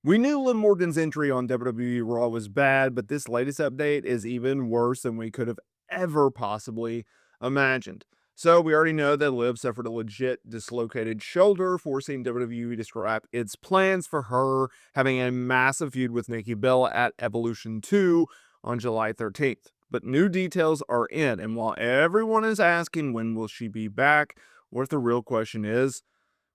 We knew Liv Morgan's entry on WWE Raw was bad, but this latest update is even worse than we could have ever possibly imagined. So we already know that Liv suffered a legit dislocated shoulder, forcing WWE to scrap its plans for her having a massive feud with Nikki Bella at Evolution 2 on July 13th. But new details are in, and while everyone is asking when will she be back, what the real question is,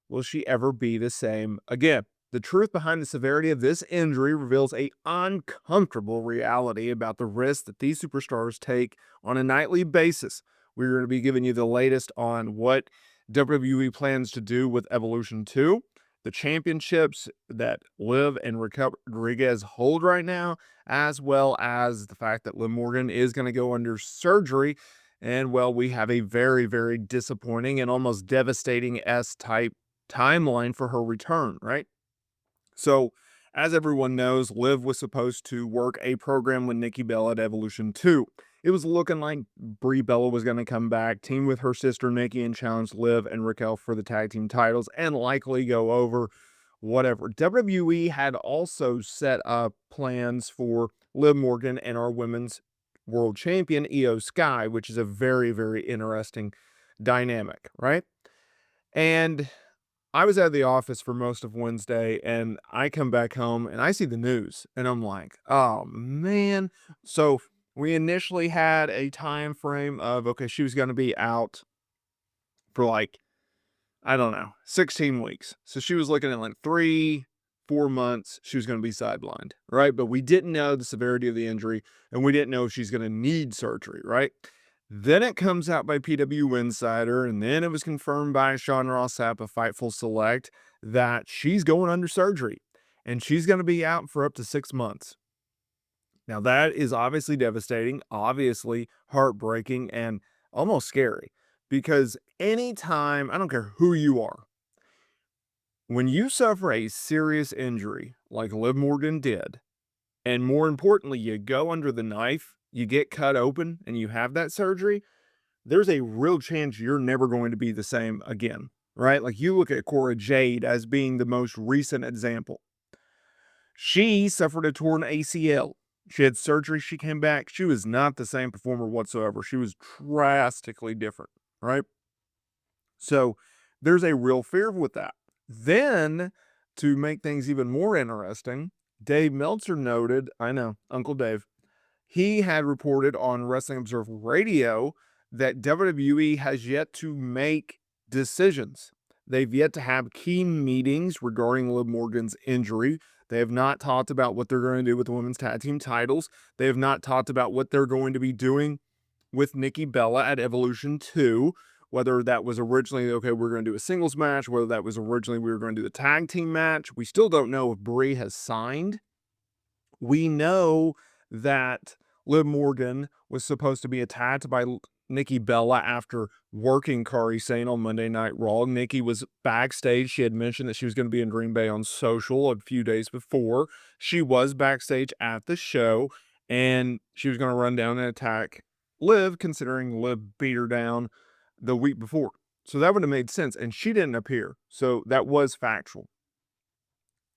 will she ever be the same again? The truth behind the severity of this injury reveals a uncomfortable reality about the risks that these superstars take on a nightly basis. We're going to be giving you the latest on what WWE plans to do with Evolution 2, the championships that Liv and Raquel Rodriguez hold right now, as well as the fact that Liv Morgan is going to go under surgery. And well, we have a very, very disappointing and almost devastating S type timeline for her return, right? So, as everyone knows, Liv was supposed to work a program with Nikki Bella at Evolution 2. It was looking like Brie Bella was going to come back, team with her sister Nikki, and challenge Liv and Raquel for the tag team titles and likely go over whatever. WWE had also set up plans for Liv Morgan and our women's world champion, Io Sky, which is a very, very interesting dynamic, right? And I was at the office for most of Wednesday and I come back home and I see the news and I'm like, "Oh man." So, we initially had a time frame of okay, she was going to be out for like I don't know, 16 weeks. So she was looking at like 3, 4 months. She was going to be sidelined, right? But we didn't know the severity of the injury and we didn't know if she's going to need surgery, right? Then it comes out by PW Insider, and then it was confirmed by Sean Ross Sapp of Fightful Select that she's going under surgery and she's going to be out for up to 6 months. Now, that is obviously devastating, obviously heartbreaking, and almost scary because anytime, I don't care who you are, when you suffer a serious injury like Liv Morgan did, and more importantly, you go under the knife, you get cut open, and you have that surgery, there's a real chance you're never going to be the same again, right? Like you look at Cora Jade as being the most recent example. She suffered a torn ACL. She had surgery. She came back. She was not the same performer whatsoever. She was drastically different, right? So there's a real fear with that. Then, to make things even more interesting, Dave Meltzer noted, I know, Uncle Dave, he had reported on Wrestling Observer Radio that WWE has yet to make decisions. They've yet to have key meetings regarding Liv Morgan's injury. They have not talked about what they're going to do with the women's tag team titles. They have not talked about what they're going to be doing with Nikki Bella at Evolution 2. Whether that was originally, okay, we're going to do a singles match, whether that was originally we were going to do the tag team match. We still don't know if Brie has signed. We know that Liv Morgan was supposed to be attacked by Nikki Bella after working Kairi Sane on Monday Night Raw. Nikki was backstage. She had mentioned that she was going to be in Green Bay on social a few days before. She was backstage at the show, and she was going to run down and attack Liv, considering Liv beat her down the week before. So that would have made sense, and she didn't appear. So that was factual.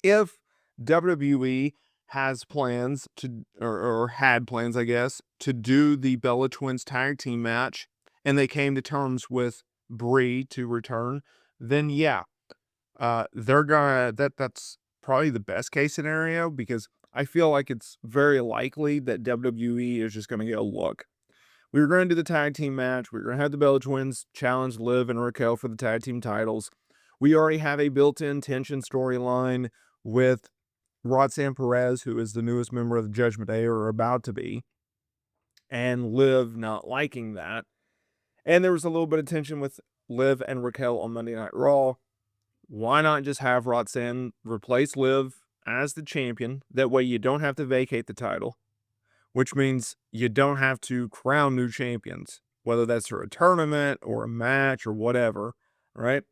If WWE has plans to, or had plans, I guess, to do the Bella Twins tag team match, and they came to terms with Brie to return, then yeah, they're gonna that's probably the best case scenario because I feel like it's very likely that WWE is just gonna go, look, we were going to do the tag team match. We were going to have the Bella Twins challenge Liv and Raquel for the tag team titles. We already have a built-in tension storyline with Roxanne Perez, who is the newest member of the Judgment Day, or about to be, and Liv not liking that. And there was a little bit of tension with Liv and Raquel on Monday Night Raw. Why not just have Roxanne replace Liv as the champion? That way you don't have to vacate the title, which means you don't have to crown new champions, whether that's through a tournament or a match or whatever, right?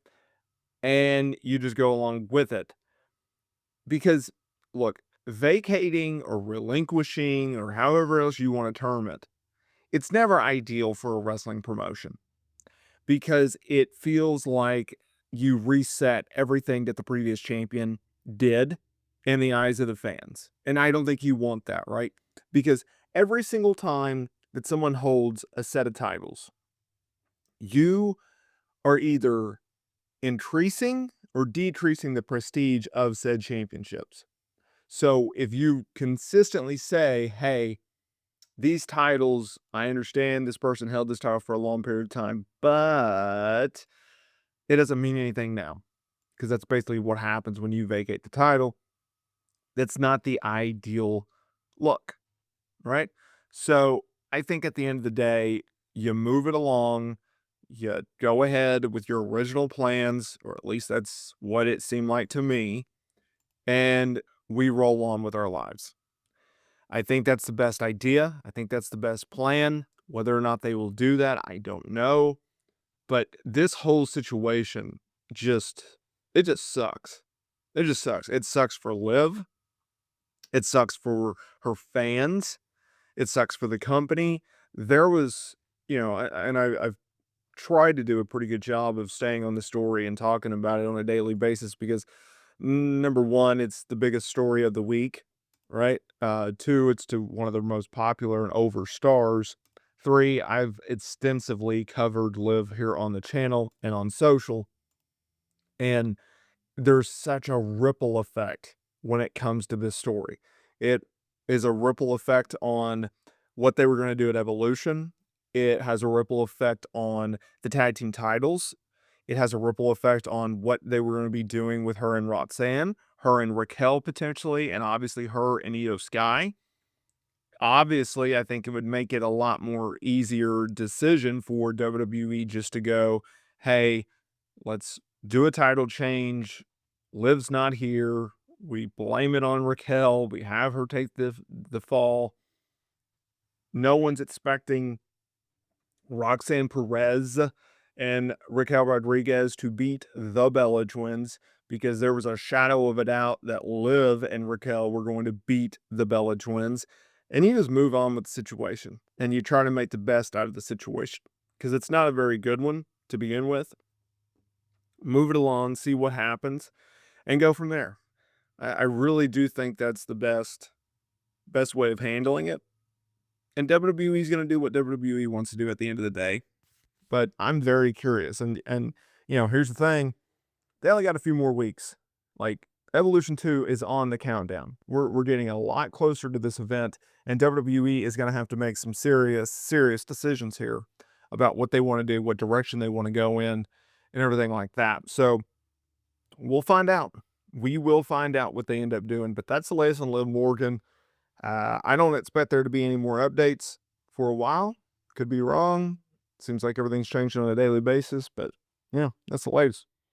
And you just go along with it. Because, look, vacating or relinquishing or however else you want to term it, it's never ideal for a wrestling promotion because it feels like you reset everything that the previous champion did. in the eyes of the fans. And I don't think you want that, right? Because every single time that someone holds a set of titles, you are either increasing or decreasing the prestige of said championships. So if you consistently say, hey, these titles, I understand this person held this title for a long period of time, but it doesn't mean anything now. Because that's basically what happens when you vacate the title. That's not the ideal look, right? So I think at the end of the day, you move it along, you go ahead with your original plans, or at least that's what it seemed like to me, and we roll on with our lives. I think that's the best idea. I think that's the best plan. Whether or not they will do that, I don't know. But this whole situation just, it just sucks. It just sucks. It sucks for Liv. It sucks for her fans. It sucks for the company. There was, I've tried to do a pretty good job of staying on the story and talking about it on a daily basis because number one, it's the biggest story of the week, right? Two, it's to one of the most popular and over stars. Three, I've extensively covered Liv here on the channel and on social. And there's such a ripple effect when it comes to this story. It is a ripple effect on what they were going to do at Evolution. It has a ripple effect on the tag team titles. It has a ripple effect on what they were going to be doing with her and Roxanne, her and Raquel potentially, and obviously her and Io Sky. Obviously, I think it would make it a lot more easier decision for WWE just to go, hey, let's do a title change. Liv's not here. We blame it on Raquel. We have her take the fall. No one's expecting Roxanne Perez and Raquel Rodriguez to beat the Bella Twins because there was a shadow of a doubt that Liv and Raquel were going to beat the Bella Twins. And you just move on with the situation and you try to make the best out of the situation because it's not a very good one to begin with. Move it along, see what happens, and go from there. I really do think that's the best way of handling it. And WWE is going to do what WWE wants to do at the end of the day. But I'm very curious. And here's the thing. They only got a few more weeks. Like Evolution 2 is on the countdown. We're getting a lot closer to this event, and WWE is going to have to make some serious decisions here about what they want to do, what direction they want to go in, and everything like that. So we'll find out. We will find out what they end up doing. But that's the latest on Liv Morgan. I don't expect there to be any more updates for a while. Could be wrong. Seems like everything's changing on a daily basis, but yeah, that's the latest.